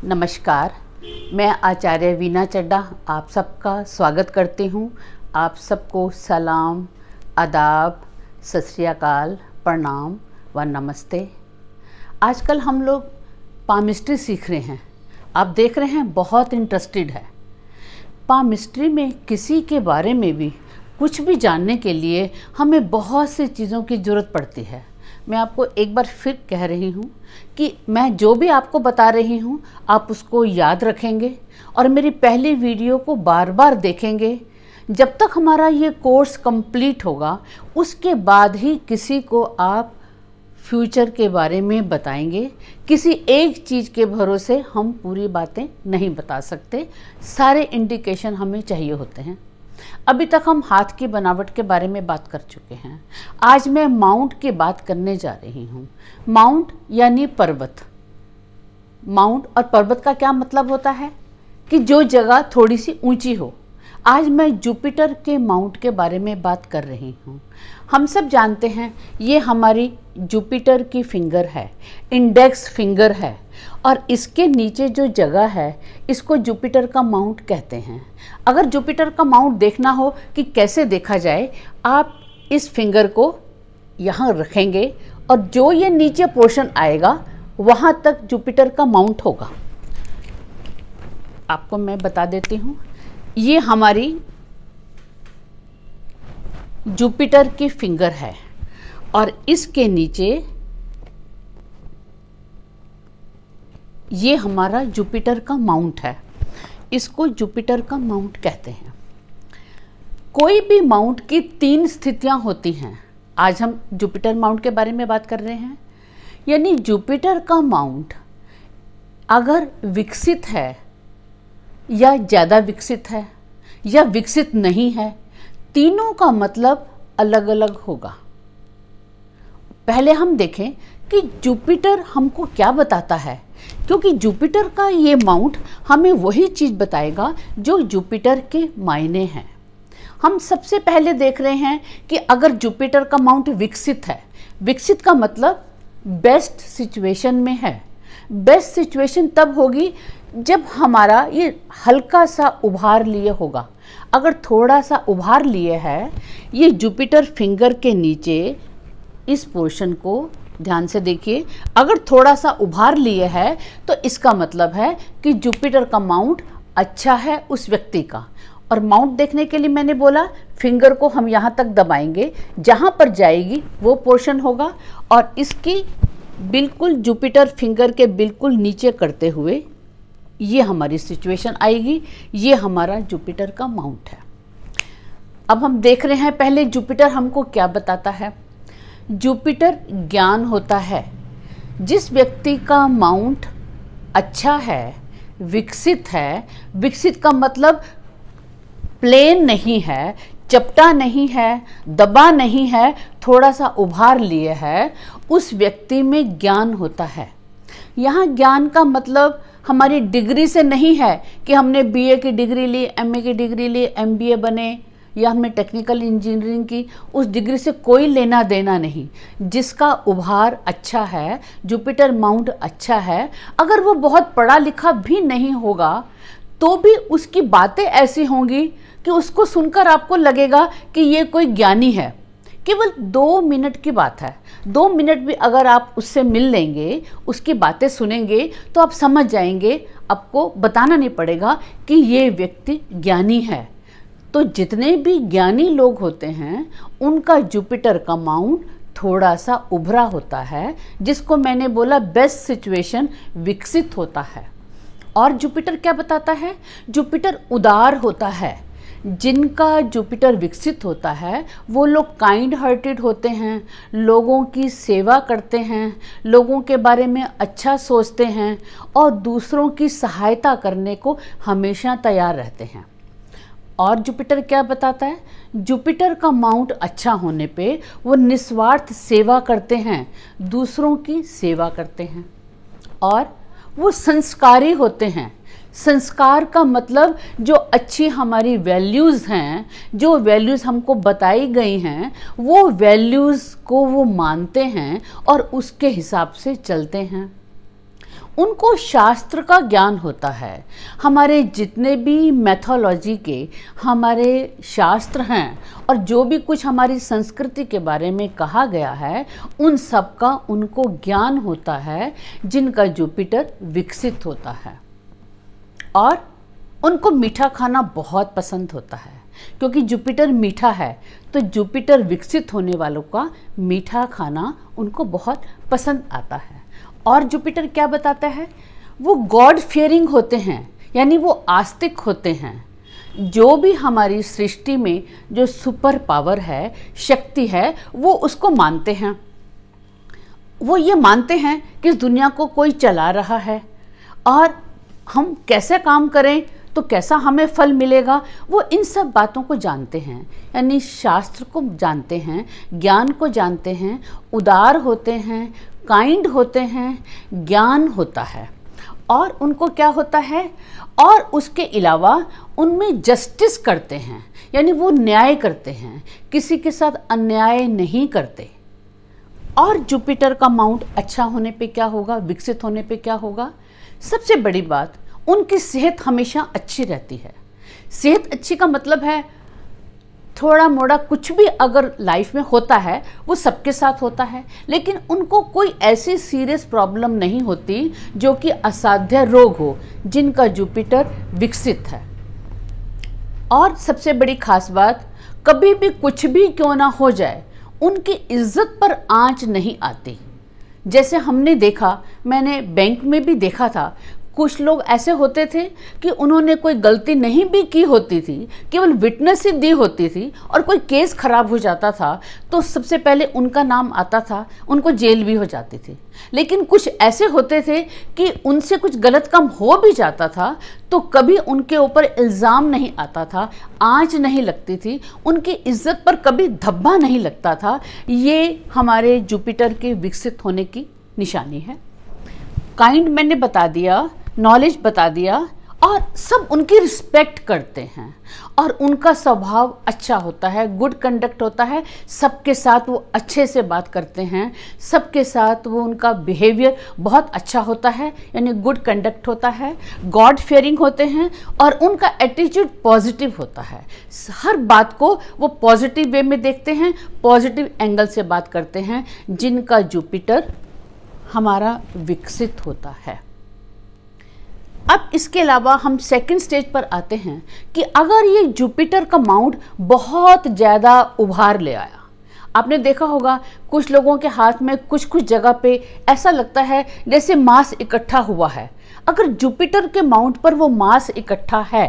नमस्कार। मैं आचार्य वीना चड्ढा आप सबका स्वागत करती हूँ। आप सबको सलाम, आदाब, सत श्री अकाल, प्रणाम व नमस्ते। आजकल हम लोग पामिस्ट्री सीख रहे हैं। आप देख रहे हैं बहुत इंटरेस्टेड है। पामिस्ट्री में किसी के बारे में भी कुछ भी जानने के लिए हमें बहुत सी चीज़ों की ज़रूरत पड़ती है। मैं आपको एक बार फिर कह रही हूँ कि मैं जो भी आपको बता रही हूँ आप उसको याद रखेंगे और मेरी पहली वीडियो को बार बार देखेंगे। जब तक हमारा ये कोर्स कंप्लीट होगा उसके बाद ही किसी को आप फ्यूचर के बारे में बताएंगे। किसी एक चीज़ के भरोसे हम पूरी बातें नहीं बता सकते। सारे इंडिकेशन हमें चाहिए होते हैं। अभी तक हम हाथ की बनावट के बारे में बात कर चुके हैं। आज मैं माउंट की बात करने जा रही हूँ। माउंट यानी पर्वत। माउंट और पर्वत का क्या मतलब होता है कि जो जगह थोड़ी सी ऊंची हो। आज मैं जुपिटर के माउंट के बारे में बात कर रही हूँ। हम सब जानते हैं ये हमारी जुपिटर की फिंगर है, इंडेक्स फिंगर है, और इसके नीचे जो जगह है इसको जुपिटर का माउंट कहते हैं। अगर जुपिटर का माउंट देखना हो कि कैसे देखा जाए, आप इस फिंगर को यहाँ रखेंगे और जो ये नीचे पोर्शन आएगा वहाँ तक जुपिटर का माउंट होगा। आपको मैं बता देती हूँ, ये हमारी जुपिटर की फिंगर है और इसके नीचे ये हमारा जुपिटर का माउंट है। इसको जुपिटर का माउंट कहते हैं। कोई भी माउंट की 3 स्थितियां होती हैं। आज हम जुपिटर माउंट के बारे में बात कर रहे हैं। यानी जुपिटर का माउंट अगर विकसित है या ज़्यादा विकसित है या विकसित नहीं है, तीनों का मतलब अलग अलग होगा। पहले हम देखें कि जुपिटर हमको क्या बताता है, क्योंकि जुपिटर का ये माउंट हमें वही चीज़ बताएगा जो जुपिटर के मायने हैं। हम सबसे पहले देख रहे हैं कि अगर जुपिटर का माउंट विकसित है, विकसित का मतलब बेस्ट सिचुएशन में है। बेस्ट सिचुएशन तब होगी जब हमारा ये हल्का सा उभार लिए होगा। अगर थोड़ा सा उभार लिए है, ये जुपिटर फिंगर के नीचे इस पोर्शन को ध्यान से देखिए, अगर थोड़ा सा उभार लिए है तो इसका मतलब है कि जुपिटर का माउंट अच्छा है उस व्यक्ति का। और माउंट देखने के लिए मैंने बोला फिंगर को हम यहाँ तक दबाएंगे, जहाँ पर जाएगी वो पोर्शन होगा, और इसकी बिल्कुल जुपिटर फिंगर के बिल्कुल नीचे करते हुए ये हमारी सिचुएशन आएगी। ये हमारा जुपिटर का माउंट है। अब हम देख रहे हैं पहले जुपिटर हमको क्या बताता है। जुपिटर ज्ञान होता है। जिस व्यक्ति का माउंट अच्छा है, विकसित है, विकसित का मतलब प्लेन नहीं है, चपटा नहीं है, दबा नहीं है, थोड़ा सा उभार लिए है, उस व्यक्ति में ज्ञान होता है। यहाँ ज्ञान का मतलब हमारी डिग्री से नहीं है कि हमने बीए की डिग्री ली, एमए की डिग्री ली, एमबीए बने, या हमने टेक्निकल इंजीनियरिंग की। उस डिग्री से कोई लेना देना नहीं। जिसका उभार अच्छा है, जुपिटर माउंट अच्छा है, अगर वो बहुत पढ़ा लिखा भी नहीं होगा तो भी उसकी बातें ऐसी होंगी कि उसको सुनकर आपको लगेगा कि ये कोई ज्ञानी है। केवल 2 मिनट की बात है। 2 मिनट भी अगर आप उससे मिल लेंगे, उसकी बातें सुनेंगे, तो आप समझ जाएंगे। आपको बताना नहीं पड़ेगा कि ये व्यक्ति ज्ञानी है। तो जितने भी ज्ञानी लोग होते हैं उनका जुपिटर का माउंट थोड़ा सा उभरा होता है, जिसको मैंने बोला बेस्ट सिचुएशन विकसित होता है। और जुपिटर क्या बताता है? जुपिटर उदार होता है। जिनका जुपिटर विकसित होता है वो लोग काइंड हार्टेड होते हैं, लोगों की सेवा करते हैं, लोगों के बारे में अच्छा सोचते हैं और दूसरों की सहायता करने को हमेशा तैयार रहते हैं। और जुपिटर क्या बताता है? जुपिटर का माउंट अच्छा होने पे वो निस्वार्थ सेवा करते हैं, दूसरों की सेवा करते हैं, और वो संस्कारी होते हैं। संस्कार का मतलब जो अच्छी हमारी वैल्यूज़ हैं, जो वैल्यूज़ हमको बताई गई हैं, वो वैल्यूज़ को वो मानते हैं और उसके हिसाब से चलते हैं। उनको शास्त्र का ज्ञान होता है। हमारे जितने भी मैथोलॉजी के हमारे शास्त्र हैं और जो भी कुछ हमारी संस्कृति के बारे में कहा गया है उन सब का उनको ज्ञान होता है, जिनका जुपिटर विकसित होता है। और उनको मीठा खाना बहुत पसंद होता है, क्योंकि जुपिटर मीठा है तो जुपिटर विकसित होने वालों का मीठा खाना उनको बहुत पसंद आता है। और जुपिटर क्या बताता है, वो गॉड फियरिंग होते हैं, यानी वो आस्तिक होते हैं। जो भी हमारी सृष्टि में जो सुपर पावर है, शक्ति है, वो उसको मानते हैं। वो ये मानते हैं कि इस दुनिया को कोई चला रहा है और हम कैसे काम करें तो कैसा हमें फल मिलेगा, वो इन सब बातों को जानते हैं। यानी शास्त्र को जानते हैं, ज्ञान को जानते हैं, उदार होते हैं, काइंड होते हैं, ज्ञान होता है। और उनको क्या होता है, और उसके अलावा उनमें जस्टिस करते हैं, यानी वो न्याय करते हैं, किसी के साथ अन्याय नहीं करते। और जुपिटर का माउंट अच्छा होने पे क्या होगा, विकसित होने पे क्या होगा, सबसे बड़ी बात, उनकी सेहत हमेशा अच्छी रहती है। सेहत अच्छी का मतलब है थोड़ा मोड़ा कुछ भी अगर लाइफ में होता है वो सबके साथ होता है, लेकिन उनको कोई ऐसी सीरियस प्रॉब्लम नहीं होती जो कि असाध्य रोग हो, जिनका जुपिटर विकसित है। और सबसे बड़ी खास बात, कभी भी कुछ भी क्यों ना हो जाए उनकी इज्जत पर आंच नहीं आती। जैसे हमने देखा, मैंने बैंक में भी देखा था, कुछ लोग ऐसे होते थे कि उन्होंने कोई गलती नहीं भी की होती थी, केवल विटनेस ही दी होती थी और कोई केस खराब हो जाता था तो सबसे पहले उनका नाम आता था, उनको जेल भी हो जाती थी। लेकिन कुछ ऐसे होते थे कि उनसे कुछ गलत काम हो भी जाता था तो कभी उनके ऊपर इल्ज़ाम नहीं आता था, आंच नहीं लगती थी, उनकी इज्जत पर कभी धब्बा नहीं लगता था। ये हमारे जुपिटर के विकसित होने की निशानी है। काइंड मैंने बता दिया, नॉलेज बता दिया, और सब उनकी रिस्पेक्ट करते हैं और उनका स्वभाव अच्छा होता है, गुड कंडक्ट होता है, सबके साथ वो अच्छे से बात करते हैं, सबके साथ वो उनका बिहेवियर बहुत अच्छा होता है, यानी गुड कंडक्ट होता है, गॉड फियरिंग होते हैं और उनका एटीट्यूड पॉजिटिव होता है। हर बात को वो पॉजिटिव वे में देखते हैं, पॉजिटिव एंगल से बात करते हैं, जिनका जुपिटर हमारा विकसित होता है। अब इसके अलावा हम सेकंड स्टेज पर आते हैं कि अगर ये जुपिटर का माउंट बहुत ज़्यादा उभार ले आया, आपने देखा होगा कुछ लोगों के हाथ में कुछ कुछ जगह पे ऐसा लगता है जैसे मांस इकट्ठा हुआ है। अगर जुपिटर के माउंट पर वो मांस इकट्ठा है,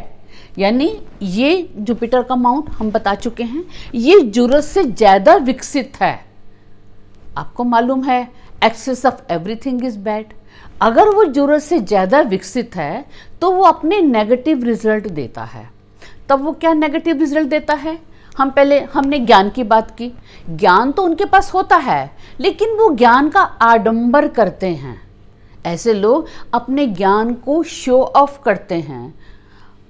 यानी ये जुपिटर का माउंट हम बता चुके हैं, ये ज़रूरत से ज़्यादा विकसित है। आपको मालूम है excess of everything is bad. अगर वो जरूरत से ज़्यादा विकसित है तो वो अपने नेगेटिव रिजल्ट देता है। तब वो क्या नेगेटिव रिजल्ट देता है, हमने ज्ञान की बात की। ज्ञान तो उनके पास होता है, लेकिन वो ज्ञान का आडंबर करते हैं। ऐसे लोग अपने ज्ञान को शो ऑफ करते हैं,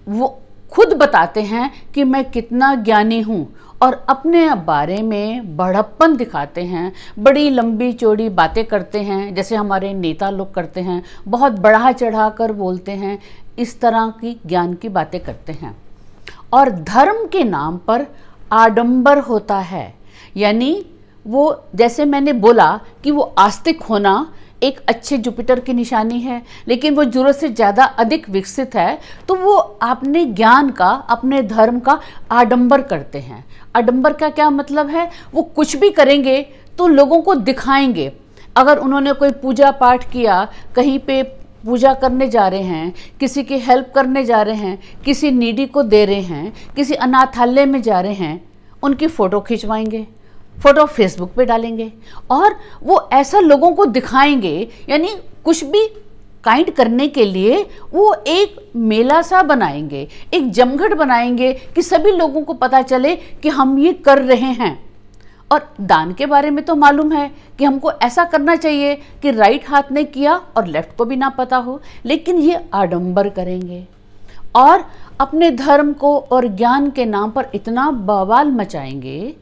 वो खुद बताते हैं कि मैं कितना ज्ञानी हूँ और अपने बारे में बड़प्पन दिखाते हैं, बड़ी लंबी चौड़ी बातें करते हैं, जैसे हमारे नेता लोग करते हैं, बहुत बढ़ा चढ़ा कर बोलते हैं, इस तरह की ज्ञान की बातें करते हैं। और धर्म के नाम पर आडंबर होता है, यानी वो, जैसे मैंने बोला कि वो आस्तिक होना एक अच्छे जुपिटर की निशानी है, लेकिन वो जरूरत से ज़्यादा अधिक विकसित है तो वो अपने ज्ञान का, अपने धर्म का आडंबर करते हैं। आडंबर का क्या मतलब है, वो कुछ भी करेंगे तो लोगों को दिखाएंगे। अगर उन्होंने कोई पूजा पाठ किया, कहीं पे पूजा करने जा रहे हैं, किसी की हेल्प करने जा रहे हैं, किसी नीडी को दे रहे हैं, किसी अनाथालय में जा रहे हैं, उनकी फ़ोटो खिंचवाएंगे, फ़ोटो फेसबुक पे डालेंगे और वो ऐसा लोगों को दिखाएंगे। यानी कुछ भी काइंड करने के लिए वो एक मेला सा बनाएंगे, एक जमघट बनाएंगे कि सभी लोगों को पता चले कि हम ये कर रहे हैं। और दान के बारे में तो मालूम है कि हमको ऐसा करना चाहिए कि राइट हाथ ने किया और लेफ्ट को भी ना पता हो, लेकिन ये आडंबर करेंगे और अपने धर्म को और ज्ञान के नाम पर इतना बवाल मचाएंगे।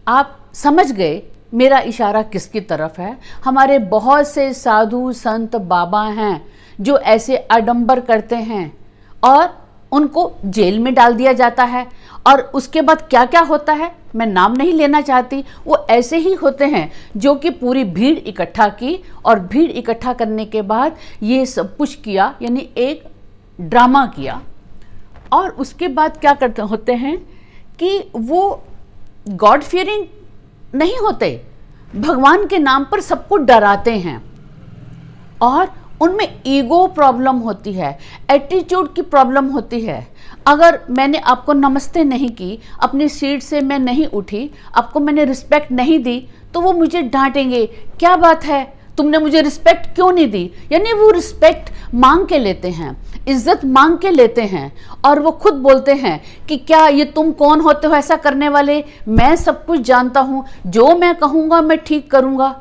आप समझ गए मेरा इशारा किसकी तरफ है? हमारे बहुत से साधु संत बाबा हैं जो ऐसे आडंबर करते हैं और उनको जेल में डाल दिया जाता है। और उसके बाद क्या क्या होता है मैं नाम नहीं लेना चाहती, वो ऐसे ही होते हैं जो कि पूरी भीड़ इकट्ठा की और भीड़ इकट्ठा करने के बाद ये सब कुछ किया, यानी एक ड्रामा किया। और उसके बाद क्या करते होते हैं कि वो गॉड फियरिंग नहीं होते, भगवान के नाम पर सबको डराते हैं और उनमें ईगो प्रॉब्लम होती है, एटीट्यूड की प्रॉब्लम होती है। अगर मैंने आपको नमस्ते नहीं की, अपनी सीट से मैं नहीं उठी, आपको मैंने रिस्पेक्ट नहीं दी, तो वो मुझे डांटेंगे, क्या बात है तुमने मुझे रिस्पेक्ट क्यों नहीं दी। यानी वो रिस्पेक्ट मांग के लेते हैं, इज्जत मांग के लेते हैं और वो खुद बोलते हैं कि क्या ये तुम कौन होते हो ऐसा करने वाले, मैं सब कुछ जानता हूँ, जो मैं कहूँगा मैं ठीक करूँगा।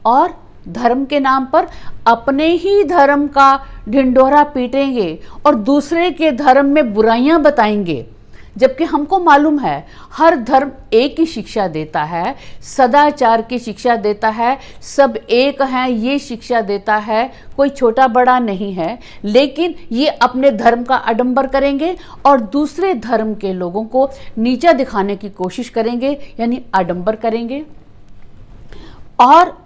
और धर्म के नाम पर अपने ही धर्म का ढिंढोरा पीटेंगे और दूसरे के धर्म में बुराइयां बताएंगे, जबकि हमको मालूम है हर धर्म एक ही शिक्षा देता है, सदाचार की शिक्षा देता है, सब एक हैं ये शिक्षा देता है, कोई छोटा बड़ा नहीं है। लेकिन ये अपने धर्म का आडंबर करेंगे और दूसरे धर्म के लोगों को नीचा दिखाने की कोशिश करेंगे, यानी आडंबर करेंगे। और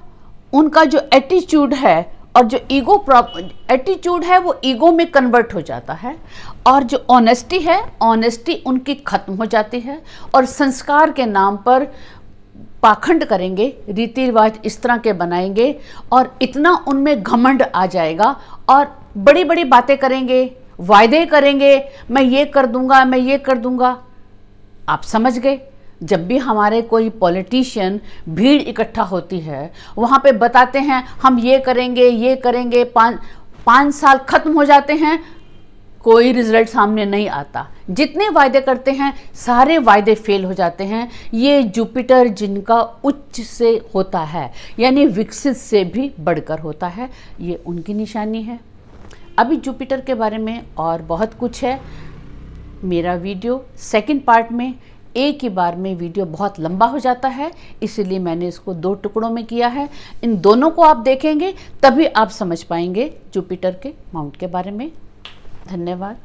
उनका जो एटीट्यूड है और जो ईगो एटीट्यूड है वो ईगो में कन्वर्ट हो जाता है और जो ऑनेस्टी है, ऑनेस्टी उनकी खत्म हो जाती है और संस्कार के नाम पर पाखंड करेंगे, रीति रिवाज इस तरह के बनाएंगे और इतना उनमें घमंड आ जाएगा और बड़ी बड़ी बातें करेंगे, वायदे करेंगे, मैं ये कर दूंगा, मैं ये कर दूंगा। आप समझ गए, जब भी हमारे कोई पॉलिटिशियन भीड़ इकट्ठा होती है वहाँ पे बताते हैं हम ये करेंगे, 5 साल खत्म हो जाते हैं, कोई रिजल्ट सामने नहीं आता। जितने वायदे करते हैं सारे वायदे फेल हो जाते हैं। ये जुपिटर जिनका उच्च से होता है, यानी विकसित से भी बढ़कर होता है, ये उनकी निशानी है। अभी जुपिटर के बारे में और बहुत कुछ है। मेरा वीडियो सेकंड पार्ट में, एक ही बार में वीडियो बहुत लंबा हो जाता है, इसीलिए मैंने इसको 2 टुकड़ों में किया है। इन दोनों को आप देखेंगे तभी आप समझ पाएंगे जुपिटर के माउंट के बारे में। धन्यवाद।